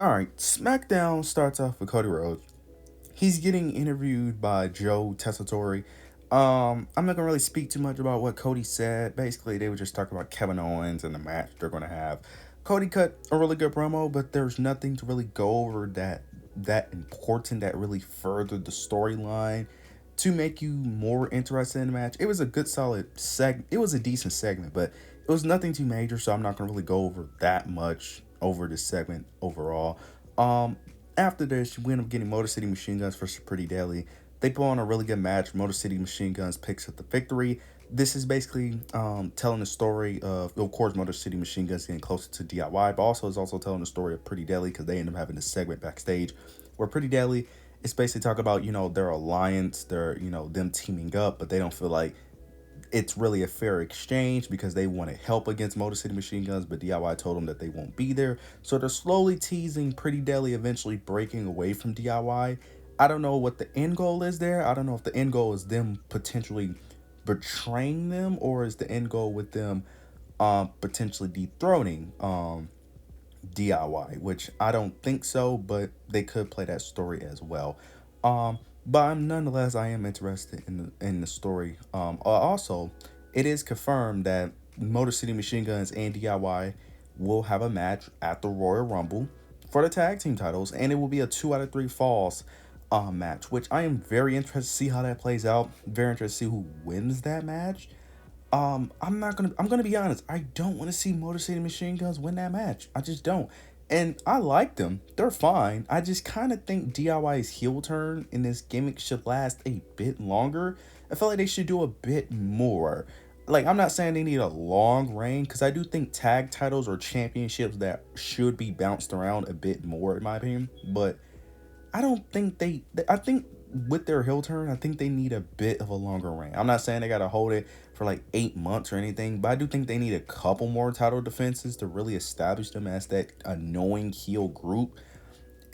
Alright, Smackdown starts off with Cody Rhodes. He's getting interviewed by Joe Tessitore. I'm not gonna really speak too much about what Cody said. Basically, they were just talking about Kevin Owens and the match they're gonna have. Cody cut a really good promo, but there's nothing to really go over that important that really furthered the storyline to make you more interested in the match. It was a good solid segment. It was a decent segment, but it was nothing too major, so I'm not gonna really go over that much over this segment overall. Um, After this, we end up getting Motor City Machine Guns versus Pretty Daily. They put on a really good match. Motor City Machine Guns picks up the victory. This is basically telling the story of course, Motor City Machine Guns getting closer to DIY, but also is also telling the story of Pretty Daily because they end up having a segment backstage where Pretty Daily is basically talking about their alliance, their them teaming up, but they don't feel like it's really a fair exchange because they want to help against Motor City Machine Guns, but DIY told them that they won't be there. So they're slowly teasing Pretty Deadly eventually breaking away from DIY. I don't know what the end goal is there. I don't know if the end goal is them potentially betraying them or is the end goal with them potentially dethroning DIY, which I don't think so, but they could play that story as well. But nonetheless, I am interested in the story. Also, it is confirmed that Motor City Machine Guns and DIY will have a match at the Royal Rumble for the tag team titles, and it will be a 2 out of 3 falls match, which I am very interested to see how that plays out. Very interested to see who wins that match. I'm gonna be honest. I don't want to see Motor City Machine Guns win that match. I just don't. And I like them. They're fine. I just kind of think DIY's heel turn in this gimmick should last a bit longer. I feel like they should do a bit more. Like, I'm not saying they need a long reign, because I do think tag titles or championships that should be bounced around a bit more, in my opinion. But I don't think I think with their heel turn, I think they need a bit of a longer reign. I'm not saying they gotta hold it for like 8 months or anything, but I do think they need a couple more title defenses to really establish them as that annoying heel group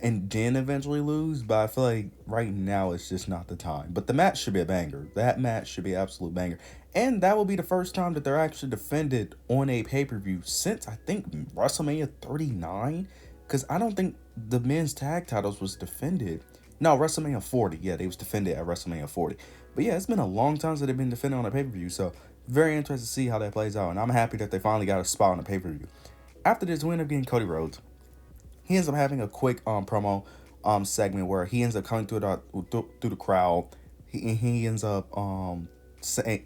and then eventually lose. But I feel like right now it's just not the time. But the match should be a banger. That match should be an absolute banger. And that will be the first time that they're actually defended on a pay-per-view since I think WrestleMania 39. Because I don't think the men's tag titles was defended. No, WrestleMania 40. Yeah, they was defended at WrestleMania 40. But yeah, it's been a long time since they've been defended on a pay-per-view. So very interested to see how that plays out. And I'm happy that they finally got a spot on the pay-per-view. After this, we end up getting Cody Rhodes. He ends up having a quick promo segment where he ends up coming through the crowd. He ends up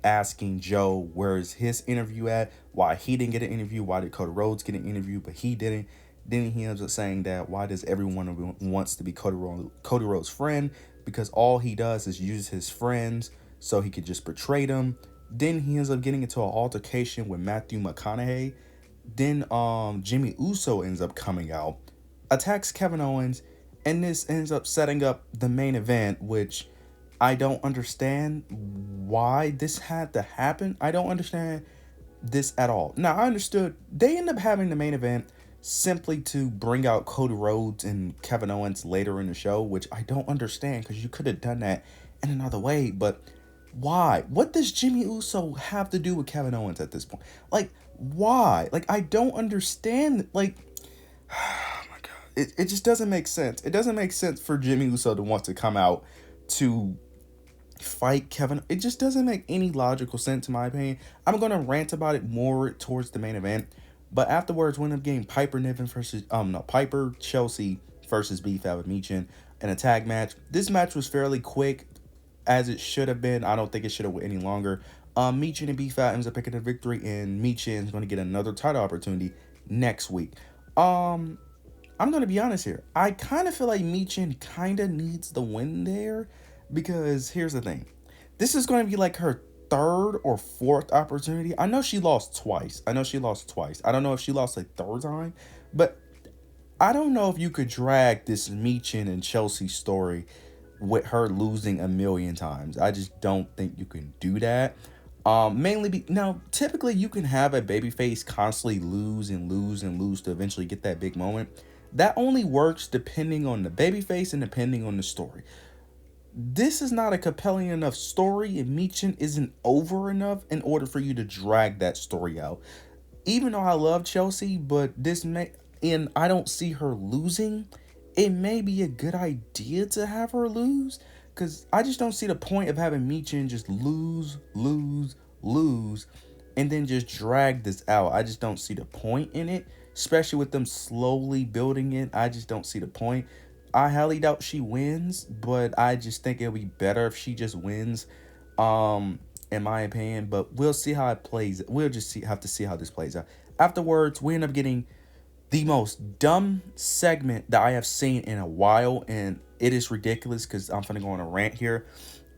asking Joe where's his interview at, why he didn't get an interview, why did Cody Rhodes get an interview but he didn't. Then he ends up saying that why does everyone wants to be Cody Rhodes' friend, because all he does is use his friends so he could just betray them. Then he ends up getting into an altercation with Matthew McConaughey. Then Jimmy Uso ends up coming out, attacks Kevin Owens, and this ends up setting up the main event, which I don't understand why this had to happen. I don't understand this at all. Now, I understood they end up having the main event simply to bring out Cody Rhodes and Kevin Owens later in the show, which I don't understand because you could have done that in another way. But why? What does Jimmy Uso have to do with Kevin Owens at this point? Like, why? Like, I don't understand. Like, oh my god, it just doesn't make sense. It doesn't make sense for Jimmy Uso to want to come out to fight Kevin. It just doesn't make any logical sense in my opinion. I'm gonna rant about it more towards the main event, but afterwards we end up getting Piper Chelsea versus Beef Michin in a tag match. This match was fairly quick, as it should have been. I don't think it should have went any longer. Michin and Beef ends up picking the victory, and Michin is going to get another title opportunity next week. I'm going to be honest here. I kind of feel like Michin kind of needs the win there, because here's the thing. This is going to be like her third or fourth opportunity. I know she lost twice. I don't know if she lost a third time, but I don't know if you could drag this Michin and Chelsea story with her losing a million times. I just don't think you can do that. Now, typically you can have a babyface constantly lose and lose and lose to eventually get that big moment. That only works depending on the babyface and depending on the story. This is not a compelling enough story, and Michin isn't over enough in order for you to drag that story out. Even though I love Chelsea, but and I don't see her losing, it may be a good idea to have her lose. Because I just don't see the point of having Michin just lose, and then just drag this out. I just don't see the point in it, especially with them slowly building it. I just don't see the point. I highly doubt she wins, but I just think it'll be better if she just wins, in my opinion. But we'll see how it plays. We'll just have to see how this plays out. Afterwards, we end up getting the most dumb segment that I have seen in a while, and it is ridiculous because I'm finna go on a rant here.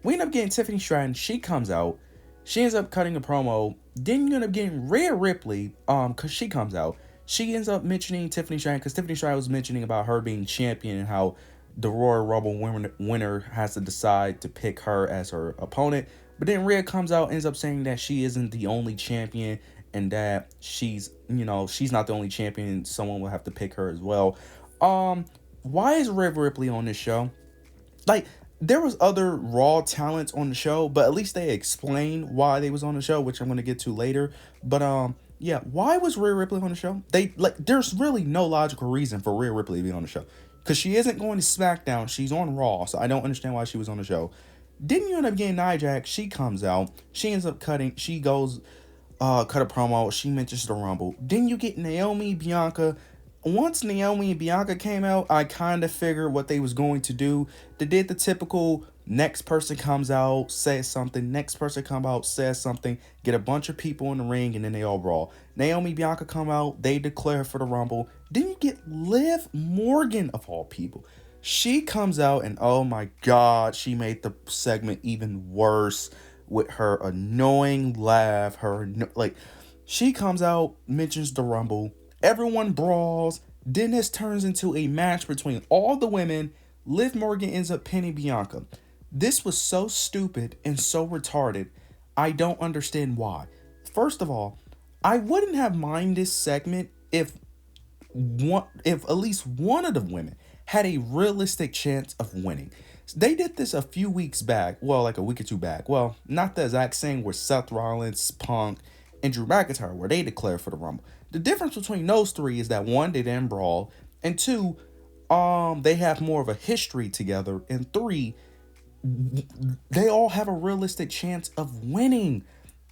We end up getting Tiffany Stratton. She comes out. She ends up cutting a promo. Then you end up getting Rhea Ripley, because she comes out. She ends up mentioning Tiffany Stratton because Tiffany Stratton was mentioning about her being champion and how the Royal Rumble winner has to decide to pick her as her opponent. But then Rhea comes out, ends up saying that she isn't the only champion and that she's not the only champion. Someone will have to pick her as well. Why is Rhea Ripley on this show? Like, there was other Raw talents on the show, but at least they explained why they was on the show, which I'm gonna get to later. But yeah, why was Rhea Ripley on the show? There's really no logical reason for Rhea Ripley to be on the show, because she isn't going to SmackDown. She's on Raw, so I don't understand why she was on the show. Didn't you end up getting Nia Jax? She comes out. She ends up cutting. She goes, cut a promo. She mentions the Rumble. Then you get Naomi, Bianca. Once Naomi and Bianca came out, I kind of figured what they was going to do. They did the typical next person comes out, says something, next person come out, says something, get a bunch of people in the ring, and then they all brawl. Naomi, Bianca come out, they declare for the Rumble. Then you get Liv Morgan, of all people. She comes out, and oh my god, she made the segment even worse with her annoying laugh. She comes out, mentions the Rumble. Everyone brawls. Then this turns into a match between all the women. Liv Morgan ends up pinning Bianca. This was so stupid and so retarded. I don't understand why. First of all, I wouldn't have minded this segment if at least one of the women had a realistic chance of winning. They did this a few weeks back. Well, like a week or two back. Well, not the exact same with Seth Rollins, Punk, and Drew McIntyre, where they declared for the Rumble. The difference between those three is that one, they didn't brawl, and two, they have more of a history together, and three, they all have a realistic chance of winning.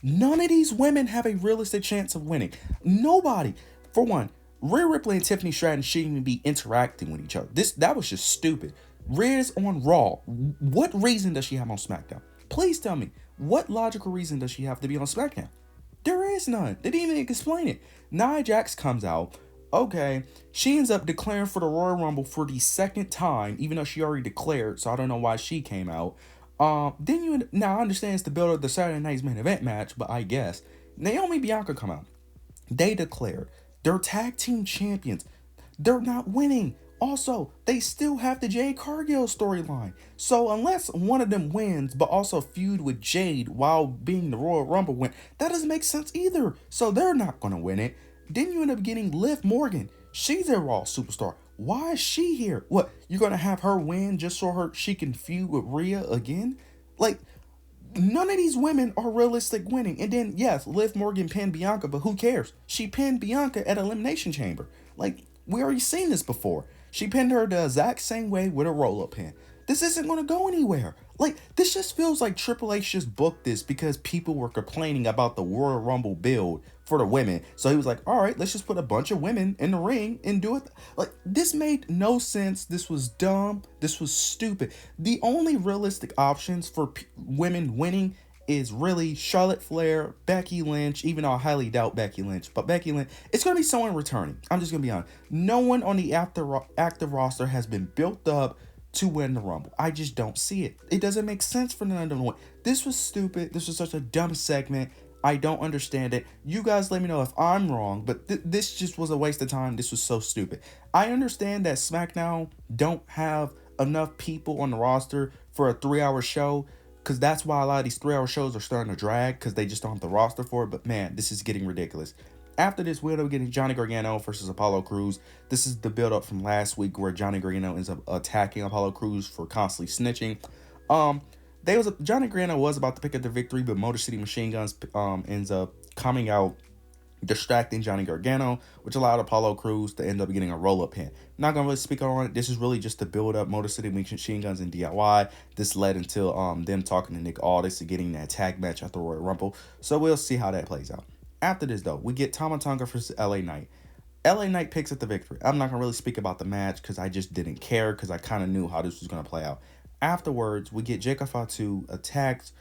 None of these women have a realistic chance of winning. Nobody. For one, Rhea Ripley and Tiffany Stratton shouldn't even be interacting with each other. That was just stupid. Rhea's on Raw. What reason does she have on SmackDown? Please tell me. What logical reason does she have to be on SmackDown? There is none. They didn't even explain it. Nia Jax comes out. Okay. She ends up declaring for the Royal Rumble for the second time, even though she already declared, so I don't know why she came out. Now I understand it's the build of the Saturday Night's main event match, but I guess. Naomi Bianca come out. They declared. They're tag team champions. They're not winning. Also, they still have the Jade Cargill storyline. So unless one of them wins, but also feud with Jade while being the Royal Rumble win, that doesn't make sense either. So they're not going to win it. Then you end up getting Liv Morgan. She's a Raw superstar. Why is she here? What, you're going to have her win just so she can feud with Rhea again? Like, none of these women are realistic winning. And then, yes, Liv Morgan pinned Bianca, but who cares? She pinned Bianca at Elimination Chamber. Like, we already seen this before. She pinned her the exact same way with a roll-up pin. This isn't going to go anywhere. Like, this just feels like Triple H just booked this because people were complaining about the Royal Rumble build for the women. So he was like, all right, let's just put a bunch of women in the ring and do it. Like, this made no sense. This was dumb. This was stupid. The only realistic options for women winning is really Charlotte Flair, Becky Lynch, even though I highly doubt Becky Lynch. But Becky Lynch, it's going to be someone returning. I'm just going to be honest. No one on the active roster has been built up to win the Rumble. I just don't see it. It doesn't make sense for none of them to win. This was stupid. This was such a dumb segment. I don't understand it. You guys let me know if I'm wrong, but this just was a waste of time. This was so stupid. I understand that SmackDown don't have enough people on the roster for a 3-hour show, because that's why a lot of these 3-hour shows are starting to drag, because they just don't have the roster for it. But man, this is getting ridiculous. After this, we'll end up getting Johnny Gargano versus Apollo Crews. This is the build-up from last week where Johnny Gargano ends up attacking Apollo Crews for constantly snitching. Johnny Gargano was about to pick up the victory, but Motor City Machine Guns ends up coming out distracting Johnny Gargano, which allowed Apollo Crews to end up getting a roll-up pin. Not gonna really speak on it. This is really just to build up Motor City Machine Guns and DIY. This led until them talking to Nick Aldis and getting that tag match at the Royal Rumble. So we'll see how that plays out. After this though, we get Tama Tonga versus LA Knight. LA Knight picks up the victory. I'm not gonna really speak about the match because I just didn't care because I kind of knew how this was gonna play out. Afterwards, we get Jacob Fatu attacked.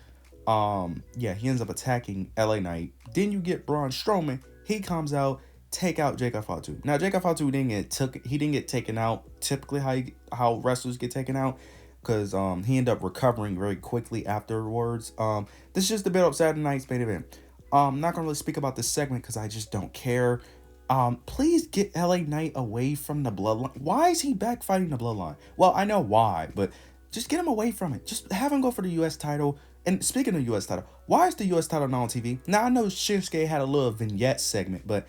He ends up attacking LA Knight. Then you get Braun Strowman. He comes out, take out Jacob Fatu. Now Jacob Fatu didn't get taken out. Typically how wrestlers get taken out, because he ended up recovering very quickly afterwards. This is just the build up Saturday night's main event. I'm not gonna really speak about this segment because I just don't care. Please get LA Knight away from the Bloodline. Why is he back fighting the Bloodline? Well, I know why, but just get him away from it. Just have him go for the U.S. title. And speaking of U.S. title, why is the U.S. title not on TV? Now, I know Shinsuke had a little vignette segment, but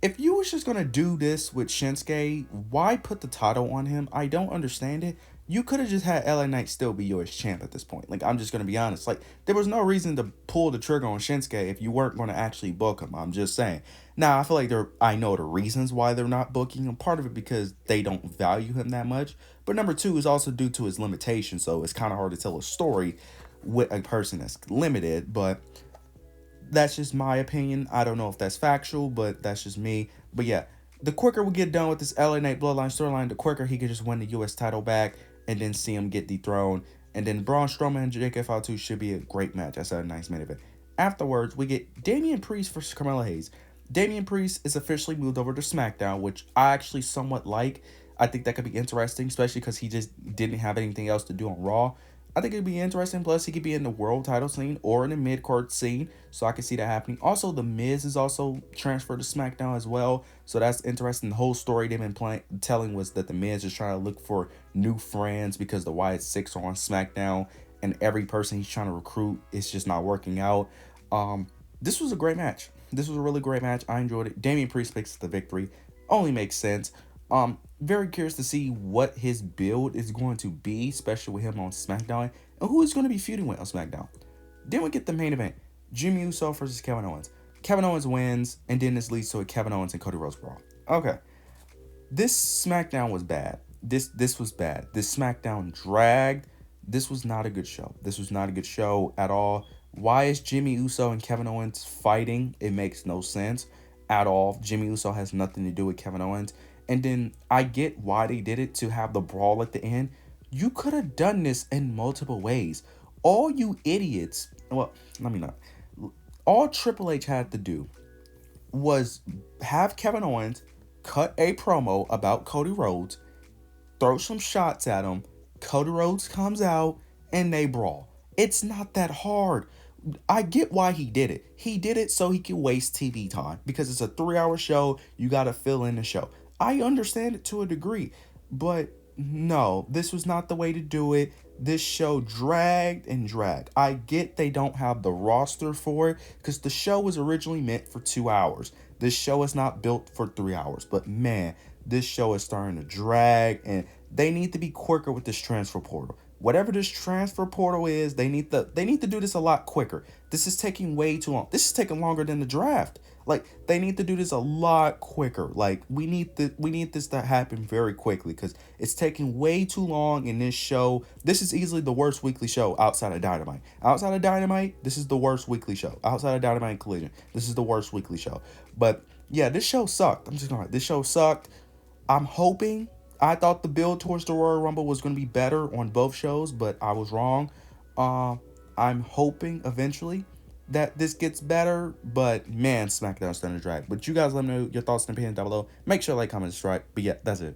if you was just going to do this with Shinsuke, why put the title on him? I don't understand it. You could have just had LA Knight still be U.S. champ at this point. Like, I'm just going to be honest. Like, there was no reason to pull the trigger on Shinsuke if you weren't going to actually book him. I'm just saying. Now, I feel like I know the reasons why they're not booking him. Part of it because they don't value him that much. But number two is also due to his limitations. So it's kind of hard to tell a story with a person that's limited. But that's just my opinion. I don't know if that's factual, but that's just me. But yeah, the quicker we get done with this LA Knight Bloodline storyline, the quicker he could just win the U.S. title back and then see him get dethroned. And then Braun Strowman and Jake F2 should be a great match. That's a nice main event. Afterwards, we get Damian Priest versus Carmelo Hayes. Damian Priest is officially moved over to SmackDown, which I actually somewhat like. I think that could be interesting, especially because he just didn't have anything else to do on Raw. I think it'd be interesting. Plus, he could be in the world title scene or in the mid-card scene, so I can see that happening. Also, The Miz is also transferred to SmackDown as well, so that's interesting. The whole story they've been telling was that The Miz is trying to look for new friends because the Wyatt Six are on SmackDown, and every person he's trying to recruit is just not working out. This was a great match. This was a really great match. I enjoyed it. Damian Priest picks the victory. Only makes sense. Very curious to see what his build is going to be, especially with him on SmackDown, and who is going to be feuding with on SmackDown. Then we get the main event: Jimmy Uso versus Kevin Owens. Kevin Owens wins, and then this leads to a Kevin Owens and Cody Rhodes brawl. Okay, this SmackDown was bad. This was bad. This SmackDown dragged. This was not a good show. This was not a good show at all. Why is Jimmy Uso and Kevin Owens fighting? It makes no sense at all. Jimmy Uso has nothing to do with Kevin Owens. And then I get why they did it, to have the brawl at the end. You could have done this in multiple ways. All you idiots, well, let me not. All Triple H had to do was have Kevin Owens cut a promo about Cody Rhodes, throw some shots at him, Cody Rhodes comes out, and they brawl. It's not that hard. I get why he did it. He did it so he could waste TV time, because it's a 3-hour show. You got to fill in the show. I understand it to a degree, but no, this was not the way to do it. This show dragged and dragged. I get they don't have the roster for it, because the show was originally meant for 2 hours. This show is not built for 3 hours, but man, this show is starting to drag, and they need to be quicker with this transfer portal. Whatever this transfer portal is, they need to do this a lot quicker. This is taking way too long. This is taking longer than the draft. Like, they need to do this a lot quicker. Like, we need this to happen very quickly, because it's taking way too long in this show. This is easily the worst weekly show outside of Dynamite. Outside of Dynamite, this is the worst weekly show. Outside of Dynamite and Collision, this is the worst weekly show. But yeah, this show sucked. I'm just gonna this show sucked. I thought the build towards the Royal Rumble was going to be better on both shows, but I was wrong. I'm hoping eventually that this gets better, but man, SmackDown's starting to drag. But you guys let me know your thoughts and opinions down below. Make sure to like, comment, and subscribe. But yeah, that's it.